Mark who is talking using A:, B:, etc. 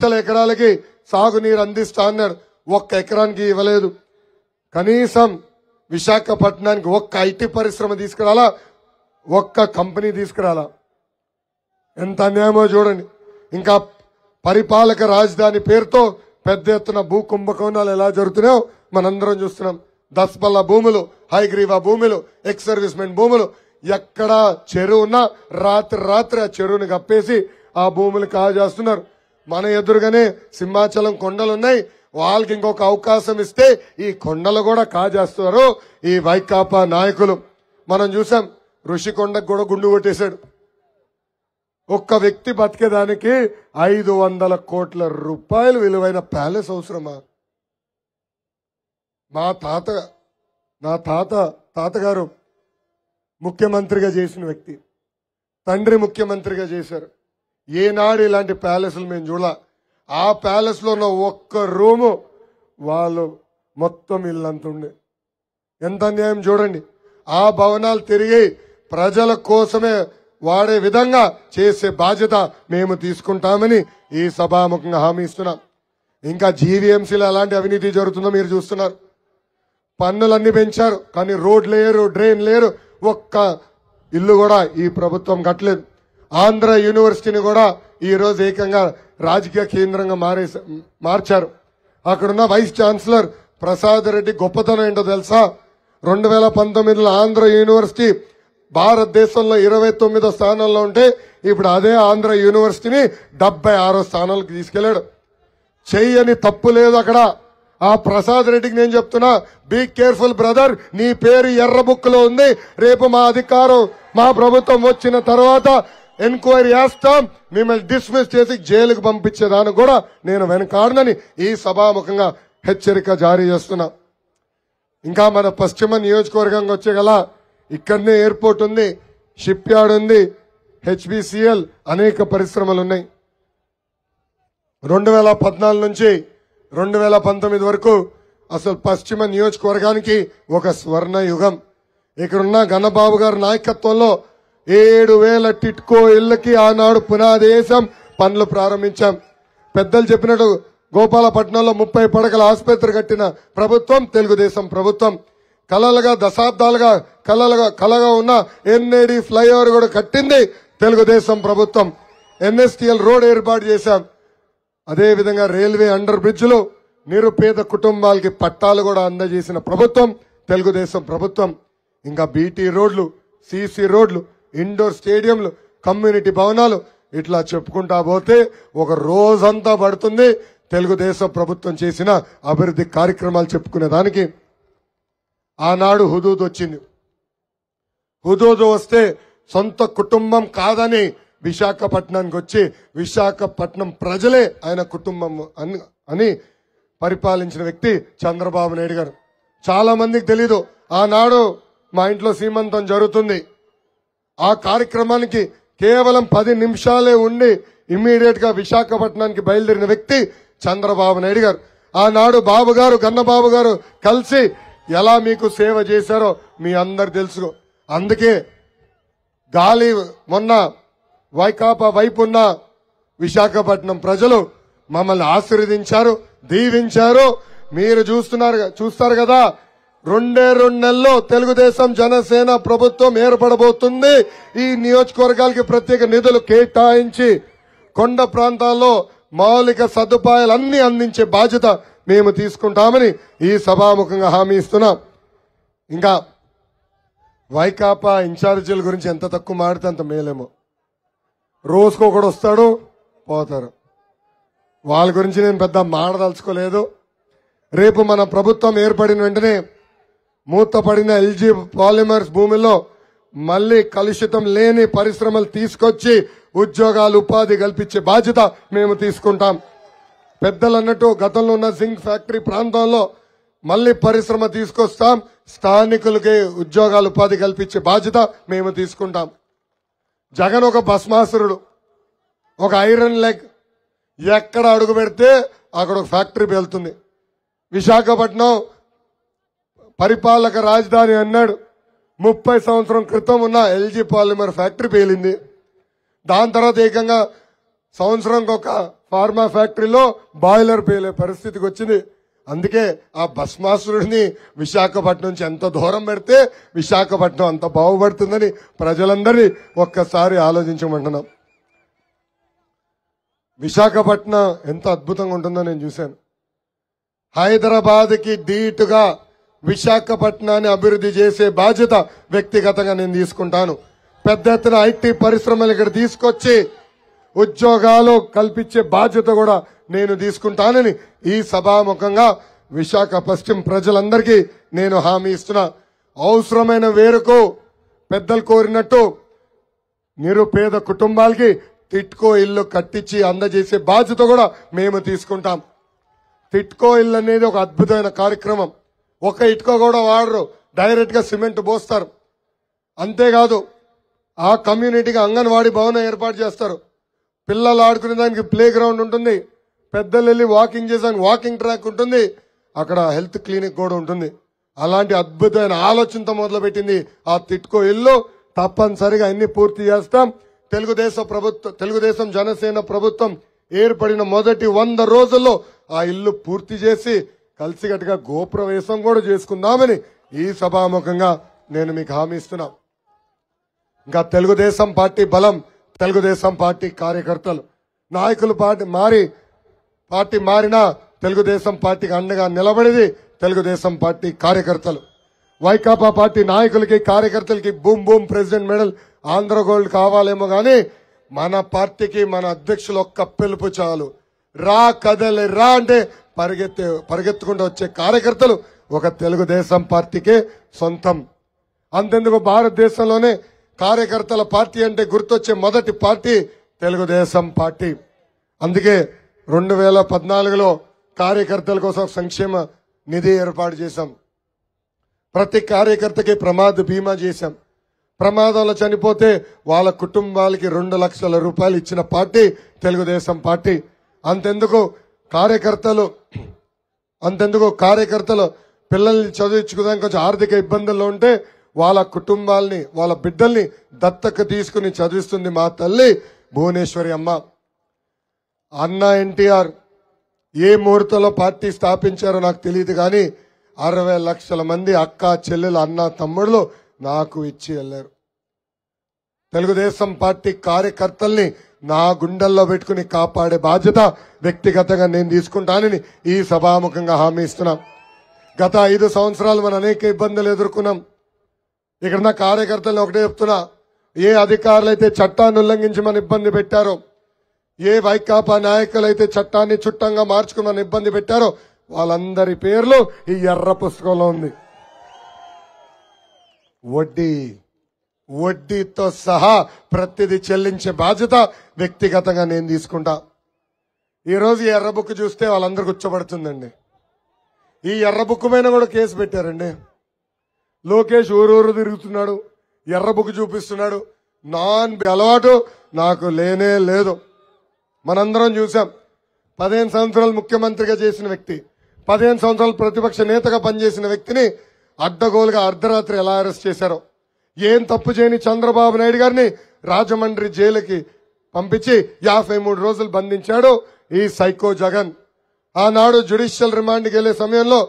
A: లక్షల ఎకరాలకి సాగునీరు అందిస్తా అన్నాడు. ఒక్క ఎకరానికి ఇవ్వలేదు. కనీసం విశాఖపట్నానికి ఒక్క ఐటీ పరిశ్రమ తీసుకురాలా, ఒక్క కంపెనీ తీసుకురాలా. ఎంత అన్యాయమో చూడండి. ఇంకా పరిపాలక రాజధాని పేరుతో పెద్ద ఎత్తున భూ కుంభకోణాలు ఎలా జరుగుతున్నాయో మనందరం చూస్తున్నాం. దస్పల్ల భూములు, హైగ్రీవా భూములు, ఎక్స్ సర్వీస్ మెన్ భూములు, ఎక్కడ చెరువు ఉన్నా రాత్రి ఆ చెరువుని కప్పేసి ఆ భూములు కాజేస్తున్నారు. మన ఎదురుగానే సింహాచలం కొండలున్నాయి. వాళ్ళకి ఇంకొక అవకాశం ఇస్తే ఈ కొండలు కూడా కాజేస్తున్నారు ఈ వైకాపా నాయకులు. మనం చూసాం, ఋషికొండకు కూడా గుండు కొట్టేశాడు. ఒక్క వ్యక్తి బతికేదానికి 500 కోట్ల రూపాయలు విలువైన ప్యాలెస్ అవసరమా? నా తాతగారు ముఖ్యమంత్రిగా చేసిన వ్యక్తి, తండ్రి ముఖ్యమంత్రిగా చేశారు. ఏనాడు ఇలాంటి ప్యాలెస్లు మేము చూడాల. ఆ ప్యాలెస్ లో ఉన్న ఒక్క రూము వాళ్ళు మొత్తం ఇల్లంత ఉండే. ఎంత అన్యాయం చూడండి. ఆ భవనాలు తిరిగి ప్రజల కోసమే వాడే విధంగా చేసే బాధ్యత మేము తీసుకుంటామని ఈ సభాముఖంగా హామీ ఇస్తున్నాం. ఇంకా జీవీఎంసీలో ఎలాంటి అవినీతి జరుగుతుందో మీరు చూస్తున్నారు. పన్నులన్నీ పెంచారు, కానీ రోడ్ లేరు, డ్రైన్ లేరు, ఒక్క ఇల్లు కూడా ఈ ప్రభుత్వం కట్టలేదు. ఆంధ్ర యూనివర్సిటీని కూడా ఈ రోజు ఏకంగా రాజకీయ కేంద్రంగా మార్చారు. అక్కడున్న వైస్ ఛాన్సలర్ ప్రసాద్ రెడ్డి గొప్పతనం ఏంటో తెలుసా? 2019లో ఆంధ్ర యూనివర్సిటీ భారతదేశంలో 29వ స్థానంలో ఉంటే ఇప్పుడు అదే ఆంధ్ర యూనివర్సిటీని 76వ స్థానాలకు తీసుకెళ్లాడు. చెయ్యని తప్పు లేదు అక్కడ. ఆ ప్రసాద్ రెడ్డికి నేను చెప్తున్నా, బీ కేర్ఫుల్ బ్రదర్, నీ పేరు ఎర్ర బుక్ లో ఉంది. రేపు మా అధికారం, మా ప్రభుత్వం వచ్చిన తర్వాత ఎంక్వైరీ చేస్తాం, మిమ్మల్ని డిస్మిస్ చేసి జైలుకు పంపించేదానికి కూడా నేను వెనకాడనని ఈ సభాముఖంగా హెచ్చరిక జారీ చేస్తున్నా. ఇంకా మన పశ్చిమ నియోజకవర్గంగా వచ్చే గల ఇక్కడనే ఎయిర్పోర్ట్ ఉంది, షిప్ యార్డ్ ఉంది, హెచ్బిసిఎల్, అనేక పరిశ్రమలు ఉన్నాయి. 2014 నుంచి 2019 వరకు అసలు పశ్చిమ నియోజకవర్గానికి ఒక స్వర్ణ యుగం. ఇక్కడున్న గన్నబాబు గారి నాయకత్వంలో 7,000 టిట్కో ఇళ్లకి ఆనాడు పునాదేశం పనులు ప్రారంభించాం. పెద్దలు చెప్పినట్టు గోపాలపట్నంలో 30 పడకల ఆసుపత్రి కట్టిన ప్రభుత్వం తెలుగుదేశం ప్రభుత్వం. కలలుగా దశాబ్దాలుగా కలగా ఉన్న ఎన్ఏడి ఫ్లైఓవర్ కూడా కట్టింది తెలుగుదేశం ప్రభుత్వం. ఎన్ఎస్టిఎల్ రోడ్ ఏర్పాటు చేశాం. అదేవిధంగా రైల్వే అండర్ బ్రిడ్జ్లు, నిరుపేద కుటుంబాలకి పట్టాలు కూడా అందజేసిన ప్రభుత్వం తెలుగుదేశం ప్రభుత్వం. ఇంకా బీటీ రోడ్లు, సిసి రోడ్లు, ఇండోర్ స్టేడియంలు, కమ్యూనిటీ భవనాలు, ఇట్లా చెప్పుకుంటా పోతే ఒక రోజంతా పడుతుంది తెలుగుదేశం ప్రభుత్వం చేసిన అభివృద్ధి కార్యక్రమాలు చెప్పుకునే దానికి. ఆనాడు హుదూద్ వచ్చింది. హుదూద్ వస్తే సొంత కుటుంబం కాదని విశాఖపట్నానికి వచ్చి విశాఖపట్నం ప్రజలే ఆయన కుటుంబం అని పరిపాలించిన వ్యక్తి చంద్రబాబు నాయుడు గారు. చాలా మందికి తెలీదు, ఆనాడు మా ఇంట్లో సీమంతం జరుగుతుంది. ఆ కార్యక్రమానికి కేవలం 10 నిమిషాలే ఉండి ఇమ్మీడియట్ గా విశాఖపట్నానికి బయలుదేరిన వ్యక్తి చంద్రబాబు నాయుడు గారు. ఆనాడు బాబు గారు, గన్నబాబు గారు కలిసి ఎలా మీకు సేవ చేశారో మీ అందరు తెలుసు. అందుకే గాలి మొన్న వైకాపా వైపు ఉన్న విశాఖపట్నం ప్రజలు మమ్మల్ని ఆశీర్వదించారు, దీవించారు. మీరు చూస్తారు కదా, 2 నెలల్లో తెలుగుదేశం జనసేన ప్రభుత్వం ఏర్పడబోతుంది. ఈ నియోజకవర్గాలకి ప్రత్యేక నిధులు కేటాయించి కొండ ప్రాంతాల్లో మౌలిక సదుపాయాలన్నీ అందించే బాధ్యత మేము తీసుకుంటామని ఈ సభాముఖంగా హామీ ఇస్తున్నాం. ఇంకా వైకాపా ఇన్ఛార్జీల గురించి ఎంత తక్కువ మాడితే అంత మేలేమో. రోజుకొకడు వస్తాడు, పోతారు. వాళ్ళ గురించి నేను పెద్ద మాడదలుచుకోలేదు. రేపు మన ప్రభుత్వం ఏర్పడిన వెంటనే మూతపడిన ఎల్జీ పాలిమర్స్ భూమిలో మళ్లీ కలుషితం లేని పరిశ్రమలు తీసుకొచ్చి ఉద్యోగాలు, ఉపాధి కల్పించే బాధ్యత మేము తీసుకుంటాం. పెద్దలు అన్నట్టు గతంలో ఉన్న జింక్ ఫ్యాక్టరీ ప్రాంతంలో మళ్లీ పరిశ్రమ తీసుకొస్తాం. స్థానికులకి ఉద్యోగాలు, ఉపాధి కల్పించే బాధ్యత మేము తీసుకుంటాం. జగన్ ఒక భస్మాసురుడు, ఒక ఐరన్ లెగ్. ఎక్కడ అడుగు పెడితే అక్కడ ఒక ఫ్యాక్టరీ వెళ్తుంది. విశాఖపట్నం పరిపాలక రాజధాని అన్నాడు. 30 సంవత్సరం క్రితం ఉన్న ఎల్జీ పాలిమర్ ఫ్యాక్టరీ పేలింది. దాని తర్వాత ఏకంగా సంవత్సరంకి ఒక ఫార్మా ఫ్యాక్టరీలో బాయిలర్ పేలే పరిస్థితికి వచ్చింది. అందుకే ఆ భస్మాసురుడిని విశాఖపట్నం నుంచి ఎంత దూరం పెడితే విశాఖపట్నం అంత బాగుపడుతుందని ప్రజలందరినీ ఒక్కసారి ఆలోచించమంటున్నాం. విశాఖపట్నం ఎంత అద్భుతంగా ఉంటుందో నేను చూశాను. హైదరాబాద్కి ధీటుగా విశాఖపట్నాన్ని అభివృద్ధి చేసే బాధ్యత వ్యక్తిగతంగా నేను తీసుకుంటాను. పెద్ద ఎత్తున ఐటీ పరిశ్రమలు ఇక్కడ తీసుకొచ్చి ఉద్యోగాలు కల్పించే బాధ్యత కూడా నేను తీసుకుంటానని ఈ సభాముఖంగా విశాఖ పశ్చిమ ప్రజలందరికీ నేను హామీ ఇస్తున్నా. అవసరమైన వేరకు పెద్దలు కోరినట్టు నిరుపేద కుటుంబాలకి టిట్కో ఇల్లు కట్టించి అందజేసే బాధ్యత కూడా మేము తీసుకుంటాం. టిట్కో ఇల్లు అనేది ఒక అద్భుతమైన కార్యక్రమం. ఒక ఇటుక కూడా వాడరు, డైరెక్ట్ గా సిమెంట్ పోస్తారు. అంతేకాదు ఆ కమ్యూనిటీకి అంగన్వాడీ భవనం ఏర్పాటు చేస్తారు. పిల్లలు ఆడుకునే దానికి ప్లే గ్రౌండ్ ఉంటుంది, పెద్దలు వెళ్ళి వాకింగ్ చేసానికి వాకింగ్ ట్రాక్ ఉంటుంది, అక్కడ హెల్త్ క్లినిక్ కూడా ఉంటుంది. అలాంటి అద్భుతమైన ఆలోచనతో మొదలుపెట్టింది ఆ టిట్కో ఇల్లు. తప్పనిసరిగా అన్ని పూర్తి చేస్తాం. తెలుగుదేశం జనసేన ప్రభుత్వం ఏర్పడిన మొదటి 100 రోజుల్లో ఆ ఇల్లు పూర్తి చేసి కలిసికట్టుగా గోప్రవేశం కూడా చేసుకుందామని ఈ సభాముఖంగా నేను మీకు హామీ ఇస్తున్నా. ఇంకా తెలుగుదేశం పార్టీ బలం, తెలుగుదేశం పార్టీ కార్యకర్తలు. నాయకులు పార్టీ మారినా తెలుగుదేశం పార్టీకి అండగా నిలబడేది తెలుగుదేశం పార్టీ కార్యకర్తలు. వైకాపా పార్టీ నాయకులకి కార్యకర్తలకి boom boom president medal Andhra gold కావాలేమో గానీ మన పార్టీకి మన అధ్యక్షులు ఒక్క పిలుపు చాలు. రా కదలి రా అంటే పరిగెత్తుకుంటూ వచ్చే కార్యకర్తలు ఒక తెలుగుదేశం పార్టీకే సొంతం. అంతెందుకు భారతదేశంలోనే కార్యకర్తల పార్టీ అంటే గుర్తొచ్చే మొదటి పార్టీ తెలుగుదేశం పార్టీ. అందుకే 2014లో కార్యకర్తల కోసం సంక్షేమ నిధి ఏర్పాటు చేశాం. ప్రతి కార్యకర్తకి ప్రమాద బీమా చేశాం. ప్రమాదంలో చనిపోతే వాళ్ళ కుటుంబాలకి 2 లక్షల రూపాయలు ఇచ్చిన పార్టీ తెలుగుదేశం పార్టీ. అంతెందుకు కార్యకర్తలు పిల్లల్ని చదివించుకోవడానికి కొంచెం ఆర్థిక ఇబ్బందుల్లో ఉంటే వాళ్ళ కుటుంబాల్ని వాళ్ళ బిడ్డల్ని దత్తక తీసుకుని చదివిస్తుంది మా తల్లి భువనేశ్వరి అమ్మ. అన్న ఎన్టీఆర్ ఏ ముహూర్తంలో పార్టీ స్థాపించారో నాకు తెలియదు కానీ 60 లక్షల మంది అక్క చెల్లెలు అన్న తమ్ముళ్ళు నాకు ఇచ్చి వెళ్ళారు. తెలుగుదేశం పార్టీ కార్యకర్తల్ని నా గుండెల్లో పెట్టుకుని కాపాడే బాధ్యత వ్యక్తిగతంగా నేను తీసుకుంటానని ఈ సభాముఖంగా హామీ ఇస్తున్నాం. గత 5 సంవత్సరాలు మనం అనేక ఇబ్బందులు ఎదుర్కొన్నాం. ఇక్కడున్న కార్యకర్తలను ఒకటే చెప్తున్నా, ఏ అధికారులు అయితే చట్టాన్ని ఉల్లంఘించి మన ఇబ్బంది పెట్టారో, ఏ వైకాపా నాయకులు అయితే చట్టాన్ని చుట్టంగా మార్చుకుని మన ఇబ్బంది పెట్టారో వాళ్ళందరి పేర్లు ఈ ఎర్ర పుస్తకంలో ఉంది. వడ్డీతో సహా ప్రతిదీ చెల్లించే బాధ్యత వ్యక్తిగతంగా నేను తీసుకుంటా. ఈరోజు ఈ ఎర్ర బుక్ చూస్తే వాళ్ళందరూ కూర్చోబడుతుందండి. ఈ ఎర్ర బుక్ పైన కూడా కేసు పెట్టారండి. లోకేష్ ఊరూరు తిరుగుతున్నాడు, ఎర్ర బుక్ చూపిస్తున్నాడు. అలవాటు నాకు లేనే లేదు. మనందరం చూసాం. 15 సంవత్సరాలు ముఖ్యమంత్రిగా చేసిన వ్యక్తి, 15 సంవత్సరాలు ప్రతిపక్ష నేతగా పనిచేసిన వ్యక్తిని అడ్డగోలుగా అర్ధరాత్రి ఎలా అరెస్ట్ చేశారో, ఏం తప్పు చేయని చంద్రబాబు నాయుడు గారిని రాజమండ్రి జైలుకి పంపించి 53 రోజులు బంధించాడు ఈ సైకో జగన్. ఆనాడు జ్యుడిషియల్ రిమాండ్కి వెళ్లే సమయంలో